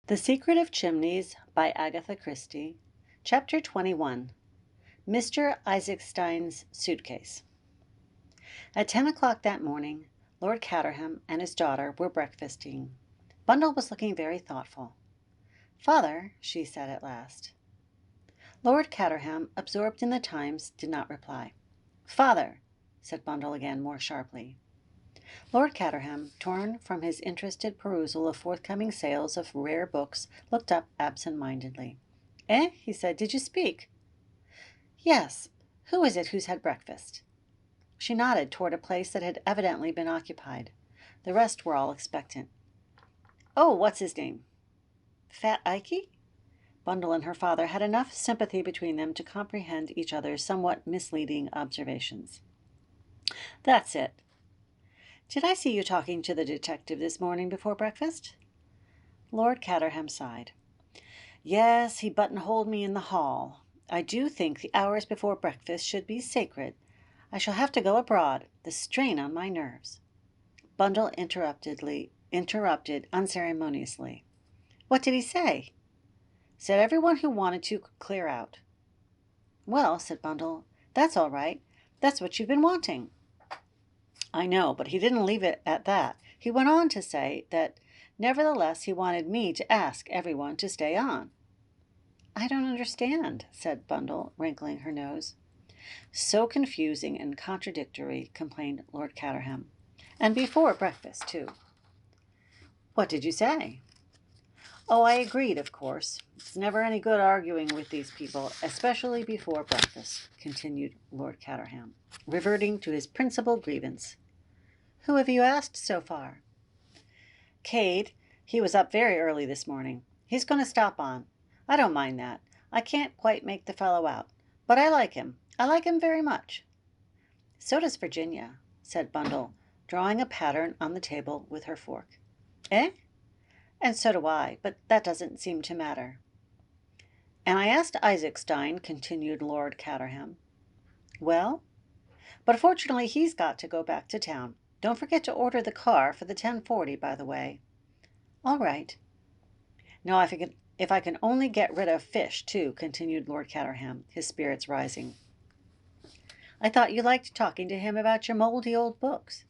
The Secret of Chimneys by Agatha Christie, Chapter 21, Mr. Isaacstein's Suitcase. At 10 o'clock that morning, Lord Caterham and his daughter were breakfasting. Bundle was looking very thoughtful. "Father," she said at last. Lord Caterham, absorbed in the Times, did not reply. "Father," said Bundle again more sharply. Lord Caterham, torn from his interested perusal of forthcoming sales of rare books, looked up absent-mindedly. "Eh?" he said. "Did you speak?" "Yes. Who is it who's had breakfast?" She nodded toward a place that had evidently been occupied. The rest were all expectant. "Oh, what's his name?" "Fat Ikey?" Bundle and her father had enough sympathy between them to comprehend each other's somewhat misleading observations. "That's it." "Did I see you talking to the detective this morning before breakfast?" Lord Caterham sighed. "Yes, he buttonholed me in the hall. I do think the hours before breakfast should be sacred. I shall have to go abroad. The strain on my nerves." Bundle interrupted unceremoniously. "What did he say?" "Said everyone who wanted to could clear out." "Well," said Bundle, "that's all right. That's what you've been wanting." "I know, but he didn't leave it at that. He went on to say that nevertheless he wanted me to ask everyone to stay on." "I don't understand," said Bundle, wrinkling her nose. "So confusing and contradictory," complained Lord Caterham. "And before breakfast, too." "What did you say?" "Oh, I agreed, of course. It's never any good arguing with these people, especially before breakfast," continued Lord Caterham, reverting to his principal grievance. "Who have you asked so far?" "Cade. He was up very early this morning. He's going to stop on. I don't mind that. I can't quite make the fellow out, but I like him. I like him very much." "So does Virginia," said Bundle, drawing a pattern on the table with her fork. "Eh? And so do I, but that doesn't seem to matter." "And I asked Isaacstein," continued Lord Caterham. "Well?" "But fortunately he's got to go back to town. Don't forget to order the car for the 10:40, by the way." "All right." "Now, if I can only get rid of Fish, too," continued Lord Caterham, his spirits rising. "I thought you liked talking to him about your moldy old books."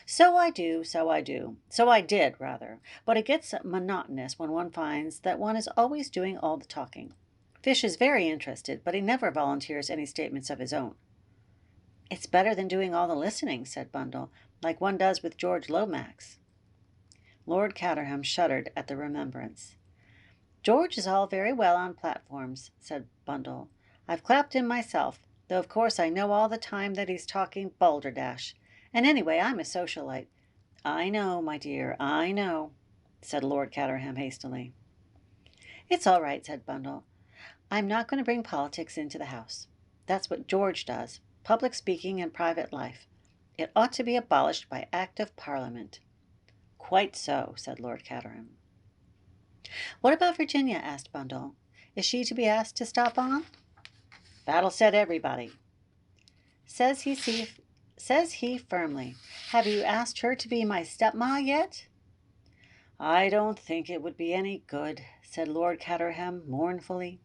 So I do. So I did, rather. But it gets monotonous when one finds that one is always doing all the talking. Fish is very interested, but he never volunteers any statements of his own." "It's better than doing all the listening," said Bundle, "like one does with George Lomax." Lord Caterham shuddered at the remembrance. "George is all very well on platforms," said Bundle. "I've clapped him myself, though of course I know all the time that he's talking balderdash. And anyway, I'm a socialite." "I know, my dear, I know," said Lord Caterham hastily. "It's all right," said Bundle. "I'm not going to bring politics into the house. That's what George does, public speaking and private life. It ought to be abolished by Act of Parliament." "Quite so," said Lord Caterham. "What about Virginia?" asked Bundle. "Is she to be asked to stop on?" "That'll set everybody." Says he firmly. "Have you asked her to be my stepma yet?" "I don't think it would be any good," said Lord Caterham mournfully.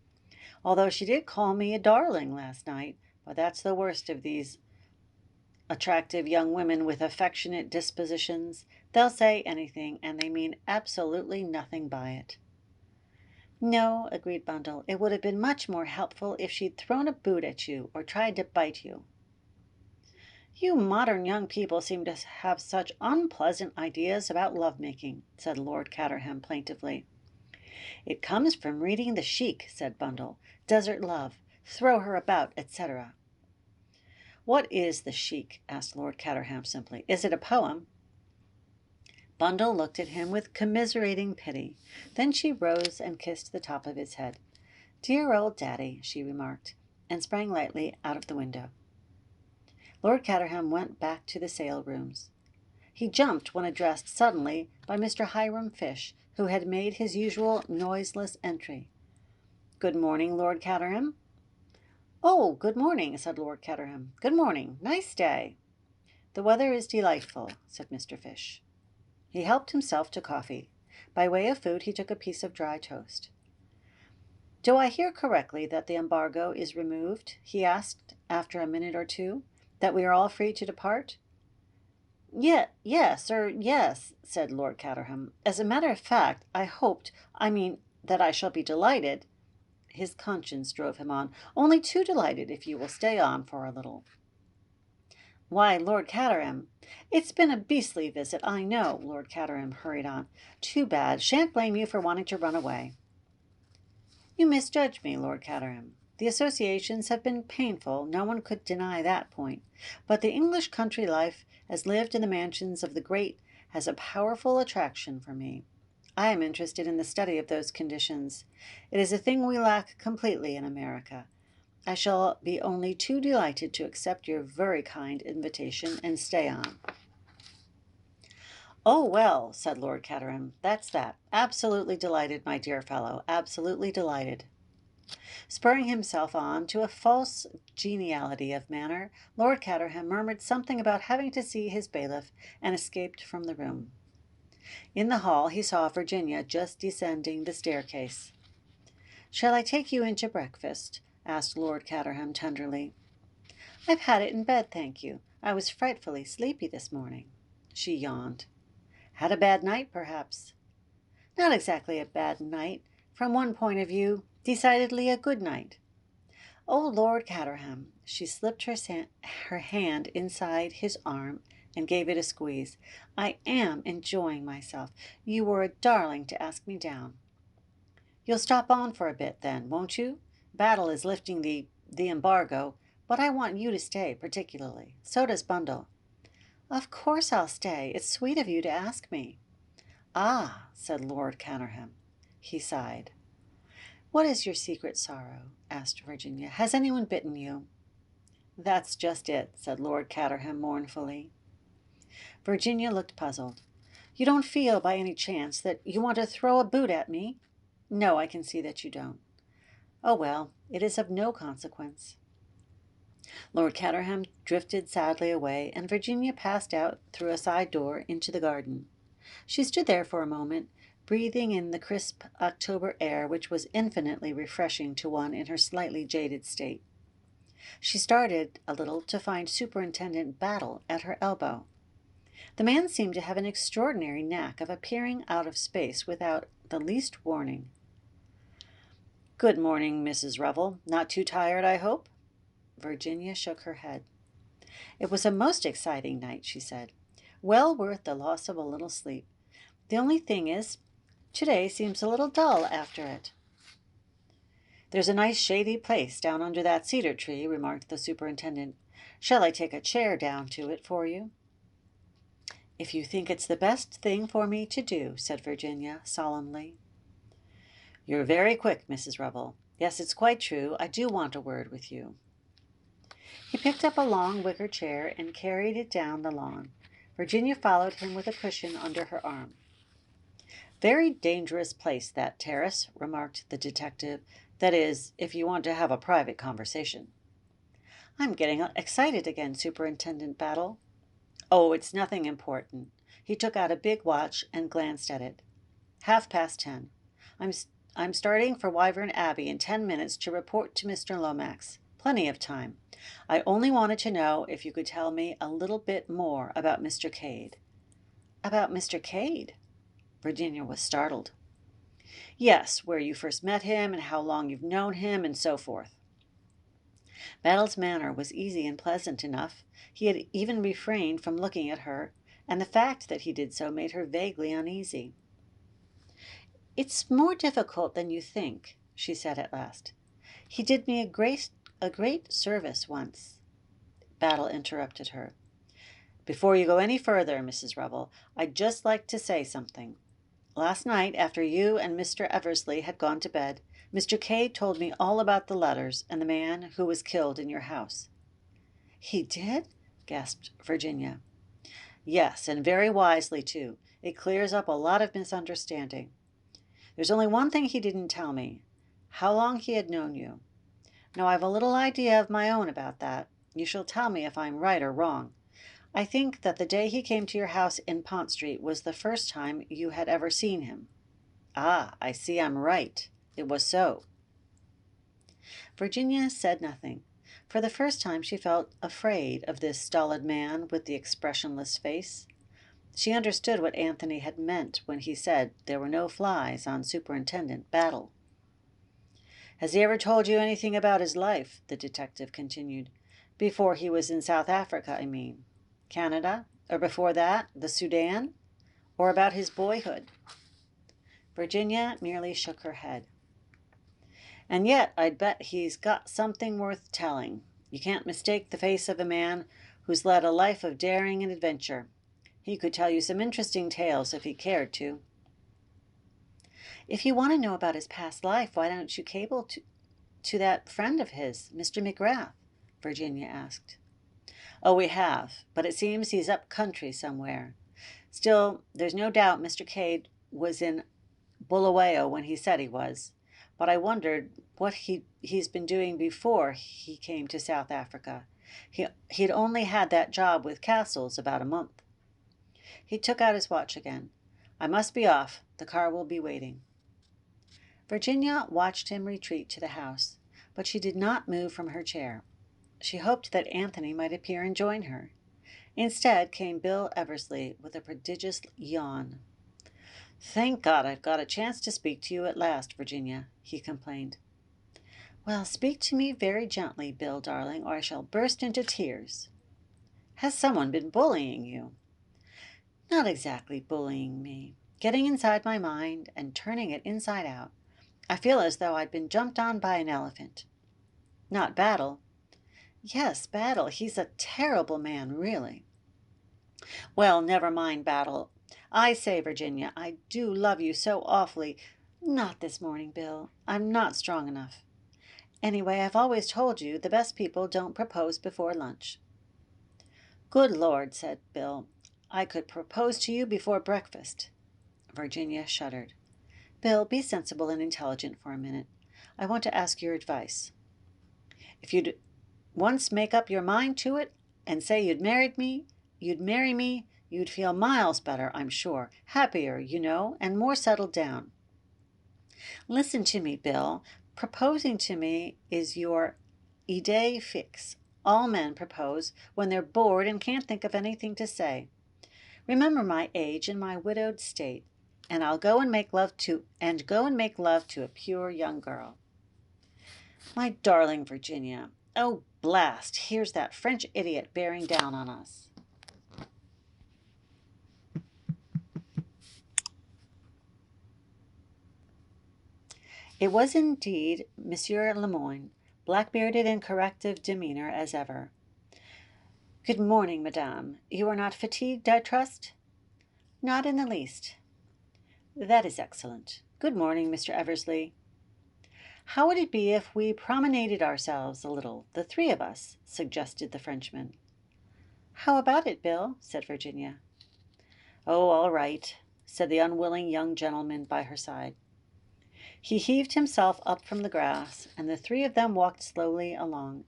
"Although she did call me a darling last night, but that's the worst of these attractive young women with affectionate dispositions. They'll say anything, and they mean absolutely nothing by it." "No," agreed Bundle. "It would have been much more helpful if she'd thrown a boot at you or tried to bite you." "You modern young people seem to have such unpleasant ideas about love-making," said Lord Caterham plaintively. "It comes from reading the Sheik," said Bundle. "Desert love, throw her about, etc." "What is the Sheik?" asked Lord Caterham simply. "Is it a poem?" Bundle looked at him with commiserating pity. Then she rose and kissed the top of his head. "Dear old Daddy," she remarked, and sprang lightly out of the window. Lord Caterham went back to the sale rooms. He jumped when addressed suddenly by Mr. Hiram Fish, who had made his usual noiseless entry. "Good morning, Lord Caterham." "Oh, good morning," said Lord Caterham. "Good morning. Nice day." "The weather is delightful," said Mr. Fish. He helped himself to coffee. By way of food, he took a piece of dry toast. "Do I hear correctly that the embargo is removed?" he asked after a minute or two. "That we are all free to depart?" Yes, said Lord Caterham. "As a matter of fact, I mean, that I shall be delighted." His conscience drove him on. "Only too delighted if you will stay on for a little." "Why, Lord Caterham, it's been a beastly visit, I know," Lord Caterham hurried on. "Too bad. Shan't blame you for wanting to run away." "You misjudge me, Lord Caterham. The associations have been painful, no one could deny that point. But the English country life, as lived in the mansions of the great, has a powerful attraction for me. I am interested in the study of those conditions. It is a thing we lack completely in America. I shall be only too delighted to accept your very kind invitation and stay on." "Oh, well," said Lord Caterham, "that's that. Absolutely delighted, my dear fellow, absolutely delighted." Spurring himself on to a false geniality of manner, Lord Caterham murmured something about having to see his bailiff, and escaped from the room. In the hall he saw Virginia just descending the staircase. "Shall I take you in to breakfast?" asked Lord Caterham tenderly. "I've had it in bed, thank you. I was frightfully sleepy this morning." She yawned. "Had a bad night, perhaps?" "Not exactly a bad night. From one point of view, decidedly a good night." "Oh, Lord Caterham!" She slipped her hand inside his arm and gave it a squeeze. "I am enjoying myself. You were a darling to ask me down." "You'll stop on for a bit, then, won't you? Battle is lifting the embargo, but I want you to stay particularly. So does Bundle." "Of course I'll stay. It's sweet of you to ask me." "Ah," said Lord Caterham. He sighed. "What is your secret sorrow?" asked Virginia. "Has anyone bitten you?" "That's just it," said Lord Caterham mournfully. Virginia looked puzzled. "You don't feel, by any chance, that you want to throw a boot at me?" "No, I can see that you don't." "Oh, well, it is of no consequence." Lord Caterham drifted sadly away, and Virginia passed out through a side door into the garden. She stood there for a moment, breathing in the crisp October air, which was infinitely refreshing to one in her slightly jaded state. She started a little to find Superintendent Battle at her elbow. The man seemed to have an extraordinary knack of appearing out of space without the least warning. "Good morning, Mrs. Revel. Not too tired, I hope?" Virginia shook her head. "It was a most exciting night," she said. "Well worth the loss of a little sleep. The only thing is, today seems a little dull after it." "There's a nice shady place down under that cedar tree," remarked the superintendent. "Shall I take a chair down to it for you?" "If you think it's the best thing for me to do," said Virginia solemnly. "You're very quick, Mrs. Revel. Yes, it's quite true. I do want a word with you." He picked up a long wicker chair and carried it down the lawn. Virginia followed him with a cushion under her arm. "Very dangerous place, that terrace," remarked the detective. "That is, if you want to have a private conversation." "I'm getting excited again, Superintendent Battle." "Oh, it's nothing important." He took out a big watch and glanced at it. 10:30. I'm starting for Wyvern Abbey in 10 minutes to report to Mr. Lomax. Plenty of time. I only wanted to know if you could tell me a little bit more about Mr. Cade." "About Mr. Cade?" Virginia was startled. "Yes, where you first met him and how long you've known him and so forth." Battle's manner was easy and pleasant enough. He had even refrained from looking at her, and the fact that he did so made her vaguely uneasy. "It's more difficult than you think," she said at last. "He did me a great service once." Battle interrupted her. "Before you go any further, Mrs. Revel, I'd just like to say something. Last night, after you and Mr. Eversley had gone to bed, Mr. Cade told me all about the letters and the man who was killed in your house." "He did?" gasped Virginia. "Yes, and very wisely, too. It clears up a lot of misunderstanding. There's only one thing he didn't tell me, how long he had known you. Now, I've a little idea of my own about that. You shall tell me if I'm right or wrong. I think that the day he came to your house in Pont Street was the first time you had ever seen him. Ah, I see I'm right. It was so. Virginia said nothing. For the first time she felt afraid of this stolid man with the expressionless face. She understood what Anthony had meant when he said there were no flies on Superintendent Battle. "Has he ever told you anything about his life?" the detective continued. "Before he was in South Africa, I mean. Canada? Or before that, the Sudan? Or about his boyhood?" Virginia merely shook her head. "And yet I'd bet he's got something worth telling. You can't mistake the face of a man who's led a life of daring and adventure. He could tell you some interesting tales if he cared to." "If you want to know about his past life, why don't you cable to that friend of his, Mr. McGrath?" Virginia asked. "Oh, we have, but it seems he's up country somewhere. Still, there's no doubt Mr. Cade was in Bulawayo when he said he was. But I wondered what he's been doing before he came to South Africa. He'd only had that job with Castles about a month." He took out his watch again. "I must be off. The car will be waiting." Virginia watched him retreat to the house, but she did not move from her chair. She hoped that Anthony might appear and join her. Instead came Bill Eversley with a prodigious yawn. "Thank God I've got a chance to speak to you at last, Virginia," he complained. "Well, speak to me very gently, Bill, darling, or I shall burst into tears." "Has someone been bullying you?" "Not exactly bullying me. Getting inside my mind and turning it inside out. I feel as though I'd been jumped on by an elephant." "Not Battle?" "Yes, Battle. He's a terrible man, really." "Well, never mind Battle. I say, Virginia, I do love you so awfully." "Not this morning, Bill. I'm not strong enough. Anyway, I've always told you the best people don't propose before lunch." "Good Lord," said Bill. "I could propose to you before breakfast." Virginia shuddered. "Bill, be sensible and intelligent for a minute. I want to ask your advice. If you'd once make up your mind to it and say you'd marry me, you'd feel miles better, I'm sure. Happier, you know, and more settled down. Listen to me, Bill. Proposing to me is your idée fixe. All men propose when they're bored and can't think of anything to say. Remember my age and my widowed state, and I'll go and make love to a pure young girl." "My darling Virginia. Oh, blast! Here's that French idiot bearing down on us." It was indeed Monsieur Lemoyne, black-bearded and correct of demeanor as ever. "Good morning, madame. You are not fatigued, I trust?" "Not in the least." "That is excellent. Good morning, Mr. Eversley." "How would it be if we promenaded ourselves a little, the three of us?" suggested the Frenchman. "How about it, Bill?" said Virginia. "Oh, all right," said the unwilling young gentleman by her side. He heaved himself up from the grass, and the three of them walked slowly along,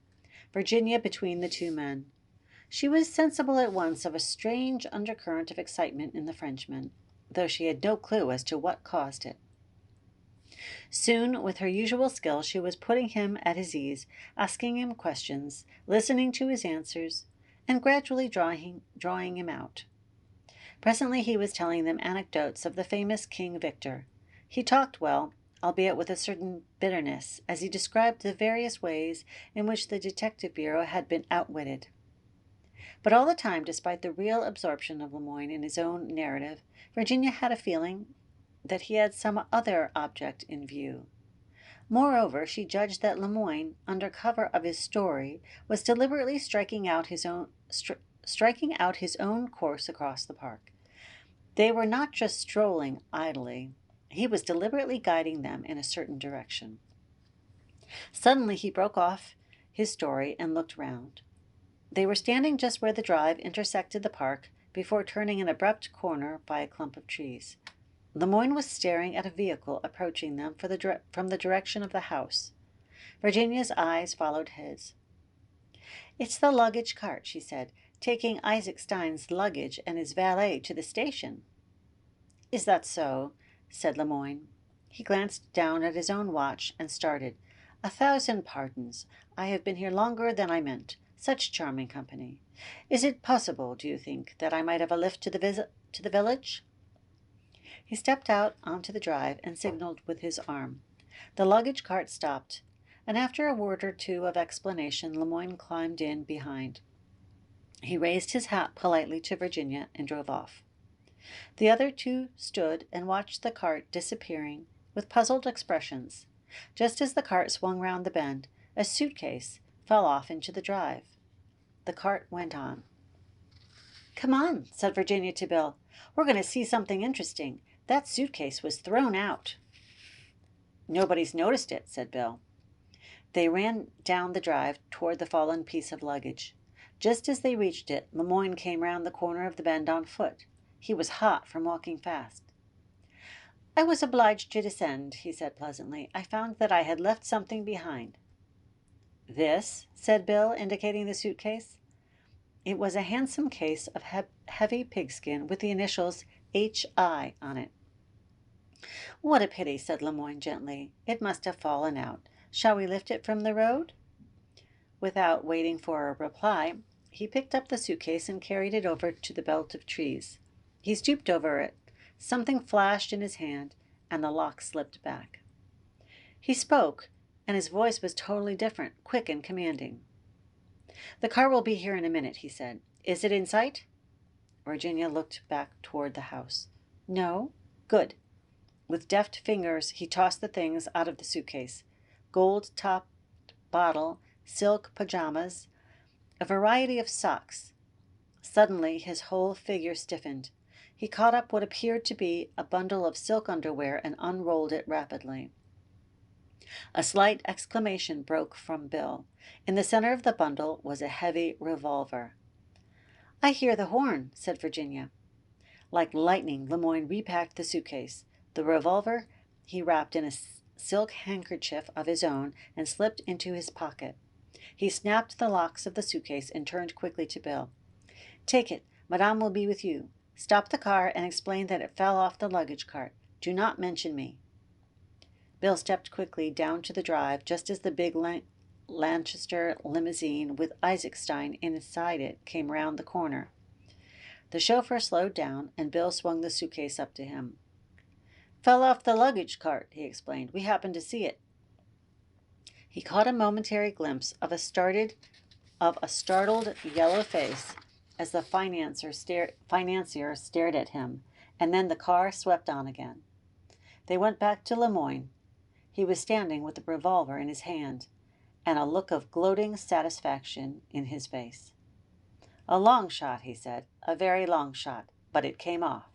Virginia between the two men. She was sensible at once of a strange undercurrent of excitement in the Frenchman, though she had no clue as to what caused it. Soon, with her usual skill, she was putting him at his ease, asking him questions, listening to his answers, and gradually drawing him out. Presently he was telling them anecdotes of the famous King Victor. He talked well, albeit with a certain bitterness, as he described the various ways in which the Detective Bureau had been outwitted. But all the time, despite the real absorption of Lemoyne in his own narrative, Virginia had a feeling that he had some other object in view. Moreover, she judged that Lemoyne, under cover of his story, was deliberately striking out his own course across the park. They were not just strolling idly. He was deliberately guiding them in a certain direction. Suddenly he broke off his story and looked round. They were standing just where the drive intersected the park before turning an abrupt corner by a clump of trees. Lemoyne was staring at a vehicle approaching them from the direction of the house. Virginia's eyes followed his. "It's the luggage cart," she said. taking Isaac Stein's luggage and his valet to the station." "Is that so?" said Lemoyne. He glanced down at his own watch and started. "1,000 pardons. I have been here longer than I meant. Such charming company. Is it possible, do you think, that I might have a lift to the village?" He stepped out onto the drive and signaled with his arm. The luggage cart stopped, and after a word or two of explanation, Lemoyne climbed in behind. He raised his hat politely to Virginia and drove off. The other two stood and watched the cart disappearing with puzzled expressions. Just as the cart swung round the bend, a suitcase fell off into the drive. The cart went on. "Come on," said Virginia to Bill. "We're going to see something interesting. That suitcase was thrown out." "Nobody's noticed it," said Bill. They ran down the drive toward the fallen piece of luggage. Just as they reached it, Lemoyne came round the corner of the bend on foot. He was hot from walking fast. "I was obliged to descend," he said pleasantly. "I found that I had left something behind." "This?" said Bill, indicating the suitcase. It was a handsome case of heavy pigskin with the initials H.I. on it. "What a pity," said Lemoyne gently. "It must have fallen out. Shall we lift it from the road?" Without waiting for a reply, he picked up the suitcase and carried it over to the belt of trees. He stooped over it. Something flashed in his hand, and the lock slipped back. He spoke, and his voice was totally different, quick and commanding. "The car will be here in a minute," he said. "Is it in sight?" Virginia looked back toward the house. "No." "Good." With deft fingers, he tossed the things out of the suitcase. Gold-topped bottle, silk pajamas, a variety of socks. Suddenly, his whole figure stiffened. He caught up what appeared to be a bundle of silk underwear and unrolled it rapidly. A slight exclamation broke from Bill. In the center of the bundle was a heavy revolver. "I hear the horn," said Virginia. Like lightning, Lemoyne repacked the suitcase. The revolver he wrapped in a silk handkerchief of his own and slipped into his pocket. He snapped the locks of the suitcase and turned quickly to Bill. "Take it. Madame will be with you. Stop the car and explain that it fell off the luggage cart. Do not mention me." Bill stepped quickly down to the drive just as the big Lanchester limousine with Isaac Stein inside it came round the corner. The chauffeur slowed down, and Bill swung the suitcase up to him. "Fell off the luggage cart," he explained. "We happened to see it." He caught a momentary glimpse of a startled yellow face as the financier stared at him, and then the car swept on again. They went back to Lemoyne. He was standing with the revolver in his hand, and a look of gloating satisfaction in his face. "A long shot," he said. "A very long shot, but it came off."